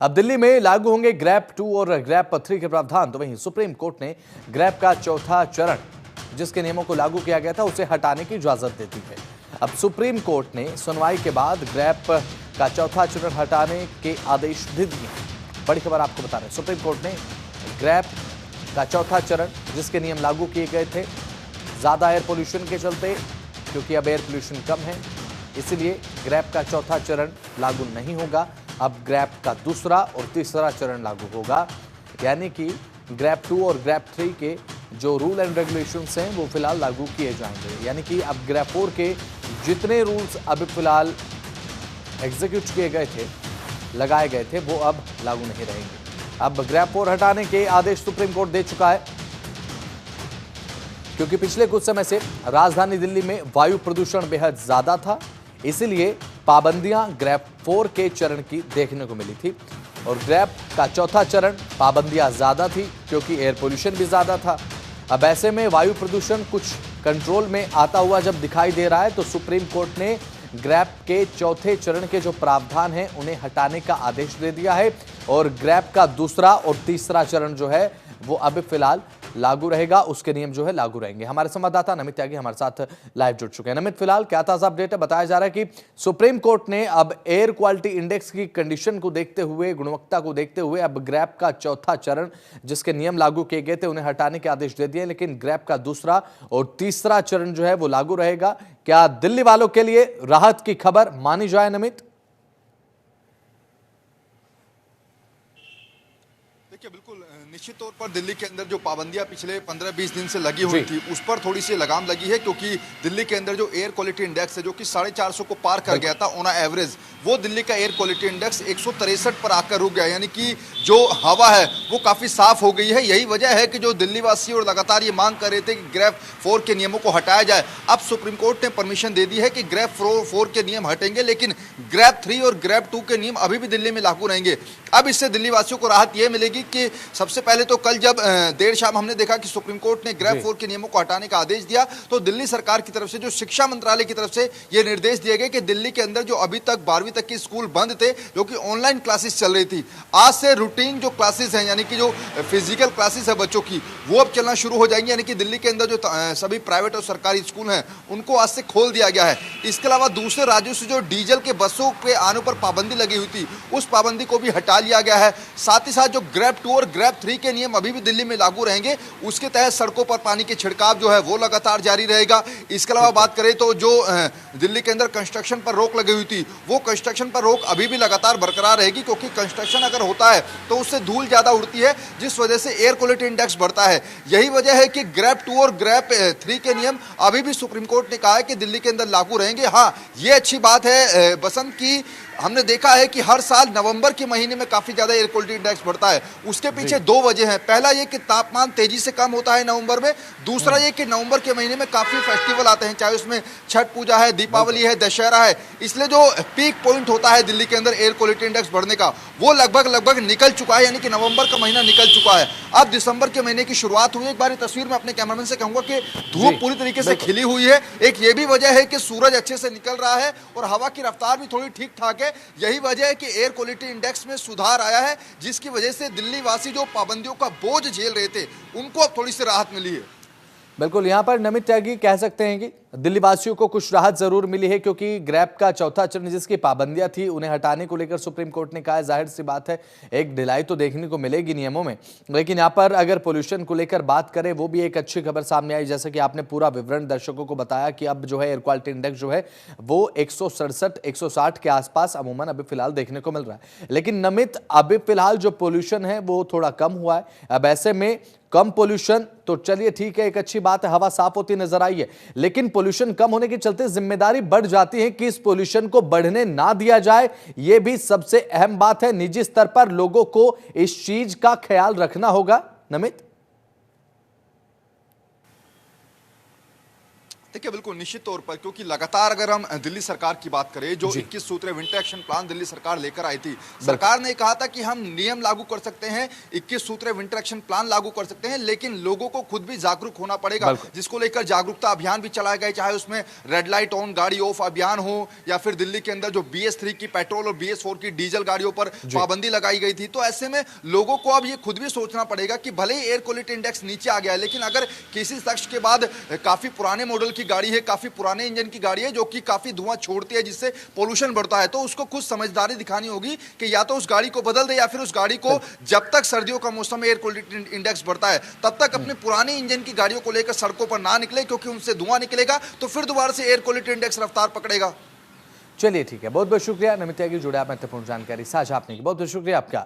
अब दिल्ली में लागू होंगे ग्रैप 2 और ग्रैप 3 के प्रावधान। तो वहीं सुप्रीम कोर्ट ने ग्रैप का चौथा चरण जिसके नियमों को लागू किया गया था उसे हटाने की इजाजत दे दी है। अब सुप्रीम कोर्ट ने सुनवाई के बाद ग्रैप का चौथा चरण हटाने के आदेश दे दिए हैं। बड़ी खबर आपको बता रहे हैं, सुप्रीम कोर्ट ने ग्रैप का चौथा चरण जिसके नियम लागू किए गए थे ज्यादा एयर पोल्यूशन के चलते, क्योंकि अब एयर पोल्यूशन कम है इसलिए ग्रैप का चौथा चरण लागू नहीं होगा। अब ग्रैप का दूसरा और तीसरा चरण लागू होगा, यानी कि ग्रैप 2 और ग्रैप 3 के जो रूल एंड रेगुलेशंस हैं वो फिलहाल लागू किए जाएंगे। यानी कि अब ग्रैप 4 के जितने रूल्स अभी फिलहाल एग्जीक्यूट किए गए थे, लगाए गए थे, वो अब लागू नहीं रहेंगे। अब ग्रैप 4 हटाने के आदेश सुप्रीम कोर्ट दे चुका है, क्योंकि पिछले कुछ समय से राजधानी दिल्ली में वायु प्रदूषण बेहद ज्यादा था, इसीलिए पाबंदियां ग्रैप 4 के चरण की देखने को मिली थी। और ग्रैप का चौथा चरण पाबंदियां ज्यादा थी क्योंकि एयर पोल्यूशन भी ज्यादा था। अब ऐसे में वायु प्रदूषण कुछ कंट्रोल में आता हुआ जब दिखाई दे रहा है, तो सुप्रीम कोर्ट ने ग्रैप के चौथे चरण के जो प्रावधान हैं उन्हें हटाने का आदेश दे दिया है। और ग्रैप का दूसरा और तीसरा चरण जो है वो अब फिलहाल लागू रहेगा, उसके नियम जो है लागू रहेंगे। हमारे संवाददाता नमित त्यागी हमारे साथ लाइव जुड़ चुके हैं। नमित, फिलहाल क्या ताजा अपडेट है? बताया जा रहा है कि सुप्रीम कोर्ट ने अब एयर क्वालिटी इंडेक्स की कंडीशन को देखते हुए, गुणवत्ता को देखते हुए अब ग्रैप का चौथा चरण जिसके नियम लागू किए गए थे उन्हें हटाने के आदेश दे दिए, लेकिन ग्रैप का दूसरा और तीसरा चरण जो है वो लागू रहेगा। क्या दिल्ली वालों के लिए राहत की खबर मानी जाए नमित? देखिए, बिल्कुल निश्चित तौर पर दिल्ली के अंदर जो पाबंदियां पिछले 15-20 दिन से लगी हुई थी उस पर थोड़ी सी लगाम लगी है, क्योंकि दिल्ली के अंदर जो एयर क्वालिटी इंडेक्स है जो कि 450 को पार कर गया था ऑन एवरेज, वो दिल्ली का एयर क्वालिटी इंडेक्स 163 पर आकर रुक गया। यानी कि जो हवा है वो काफ़ी साफ हो गई है। यही वजह है कि जो दिल्ली वासी और लगातार ये मांग कर रहे थे कि ग्रैप 4 के नियमों को हटाया जाए, अब सुप्रीम कोर्ट ने परमिशन दे दी है कि ग्रैप 4 के नियम हटेंगे, लेकिन ग्रैप 3 और ग्रैप 2 के नियम अभी भी दिल्ली में लागू रहेंगे। अब इससे दिल्ली वासियों को राहत यह मिलेगी कि सबसे पहले तो कल जब देर शाम हमने देखा कि सुप्रीम कोर्ट ने ग्रैप 4 के नियमों को हटाने का आदेश दिया, तो दिल्ली सरकार की तरफ से, जो शिक्षा मंत्रालय की तरफ से ये निर्देश दिए गए कि दिल्ली के अंदर जो अभी तक 12वीं तक के स्कूल बंद थे, जो कि ऑनलाइन क्लासेस चल रही थी, आज से रूटीन जो क्लासेस हैं, यानी कि जो फिजिकल क्लासेस है बच्चों की, वो अब चलना शुरू हो जाएंगी। यानी कि दिल्ली के अंदर जो सभी प्राइवेट और सरकारी स्कूल हैं उनको आज से खोल दिया गया है। इसके अलावा दूसरे राज्यों से जो डीजल के बसों के आने पर पाबंदी लगी हुई थी, उस पाबंदी को भी हटा लिया गया है। साथ ही साथ जो ग्रैप 2 और ग्रैप 3 के नियम अभी भी दिल्ली में लागू रहेंगे, उसके तहत सड़कों पर पानी के छिड़काव जो है वो लगातार जारी रहेगा। इसके अलावा बात करें तो जो दिल्ली के अंदर कंस्ट्रक्शन पर रोक लगी हुई थी, वो कंस्ट्रक्शन पर रोक अभी भी लगातार बरकरार रहेगी, क्योंकि कंस्ट्रक्शन अगर होता है तो उससे धूल ज्यादा उड़ती है, जिस वजह से एयर क्वालिटी इंडेक्स बढ़ता है। यही वजह है कि ग्रैप 2 और ग्रैप 3 के नियम अभी भी सुप्रीम कोर्ट ने कहा है कि दिल्ली के अंदर लागू रहेंगे। हाँ, ये अच्छी बात है बसंत की, हमने देखा है कि हर साल नवंबर के महीने में काफी ज्यादा एयर क्वालिटी इंडेक्स बढ़ता है। उसके पीछे दो वजह हैं। पहला ये कि तापमान तेजी से कम होता है नवंबर में, दूसरा ये कि नवंबर के महीने में काफी फेस्टिवल आते हैं, चाहे उसमें छठ पूजा है, दीपावली है, दशहरा है। इसलिए जो पीक पॉइंट होता है दिल्ली के अंदर एयर क्वालिटी इंडेक्स बढ़ने का, वो लगभग निकल चुका है। यानी कि नवंबर का महीना निकल चुका है, अब दिसंबर के महीने की शुरुआत हुई है। एक बार तस्वीर में अपने कैमरामैन से कहूंगा कि धूप पूरी तरीके से खिली हुई है। एक ये भी वजह है कि सूरज अच्छे से निकल रहा है और हवा की रफ्तार भी थोड़ी ठीक ठाक है। यही वजह है कि एयर क्वालिटी इंडेक्स में सुधार आया है, जिसकी वजह से दिल्ली वासी जो पाबंदियों का बोझ झेल रहे थे उनको अब थोड़ी सी राहत मिली है। बिल्कुल, यहां पर नमित त्यागी कह सकते हैं कि दिल्ली वासियों को कुछ राहत जरूर मिली है, क्योंकि ग्रैप का चौथा चरण जिसकी पाबंदियां थी उन्हें हटाने को लेकर सुप्रीम कोर्ट ने कहा है। जाहिर सी बात है एक ढिलाई तो देखने को मिलेगी नियमों में, लेकिन यहां पर अगर पोल्यूशन को लेकर बात करें, वो भी एक अच्छी खबर सामने आई। जैसे कि आपने पूरा विवरण दर्शकों को बताया कि अब जो है एयर क्वालिटी इंडेक्स जो है वो 167-160 के आसपास अमूमन अभी फिलहाल देखने को मिल रहा है। लेकिन नमित, अभी फिलहाल जो पोल्यूशन है वो थोड़ा कम हुआ है। अब ऐसे में कम पोल्यूशन तो चलिए ठीक है, एक अच्छी बात है, हवा साफ होती नजर आई है, लेकिन पोल्यूशन कम होने के चलते जिम्मेदारी बढ़ जाती है कि इस पोल्यूशन को बढ़ने ना दिया जाए। यह भी सबसे अहम बात है। निजी स्तर पर लोगों को इस चीज का ख्याल रखना होगा। नमित, देखिए बिल्कुल निश्चित तौर पर, क्योंकि लगातार अगर हम दिल्ली सरकार की बात करें, जो जी। 21 सूत्रीय विंटर एक्शन प्लान दिल्ली सरकार लेकर आई थी, सरकार ने कहा था कि हम नियम लागू कर सकते हैं, 21 सूत्रीय विंटर एक्शन प्लान लागू कर सकते हैं, लेकिन लोगों को खुद भी जागरूक होना पड़ेगा, बिल्कुल। जिसको लेकर जागरूकता अभियान भी चलाए गए, चाहे उसमें रेड लाइट ऑन गाड़ी ऑफ अभियान हो, या फिर दिल्ली के अंदर जो BS3 की पेट्रोल और BS4 की डीजल गाड़ियों पर पाबंदी लगाई गई थी। तो ऐसे में लोगों को अब ये खुद भी सोचना पड़ेगा कि भले ही एयर क्वालिटी इंडेक्स नीचे आ गया है, लेकिन अगर किसी शख्स के बाद काफी पुराने मॉडल की गाड़ी है, काफी पुराने इंजन की गाड़ी है, जो कि काफी धुआं छोड़ती है, जिससे पोल्यूशन बढ़ता है, तो उसको कुछ समझदारी दिखानी होगी कि या तो उस गाड़ी को बदल दे, या फिर उस गाड़ी को जब तक सर्दियों का मौसम में एयर क्वालिटी इंडेक्स बढ़ता है तब तक अपने पुराने इंजन की गाड़ियों को लेकर सड़कों पर ना निकले, क्योंकि उनसे धुआं निकलेगा तो फिर दोबारा से एयर क्वालिटी इंडेक्स रफ्तार पकड़ेगा। चलिए ठीक है, बहुत बहुत शुक्रिया नमित त्यागी, जुड़े आप महत्वपूर्ण जानकारी साझा आपने की, बहुत बहुत शुक्रिया आपका।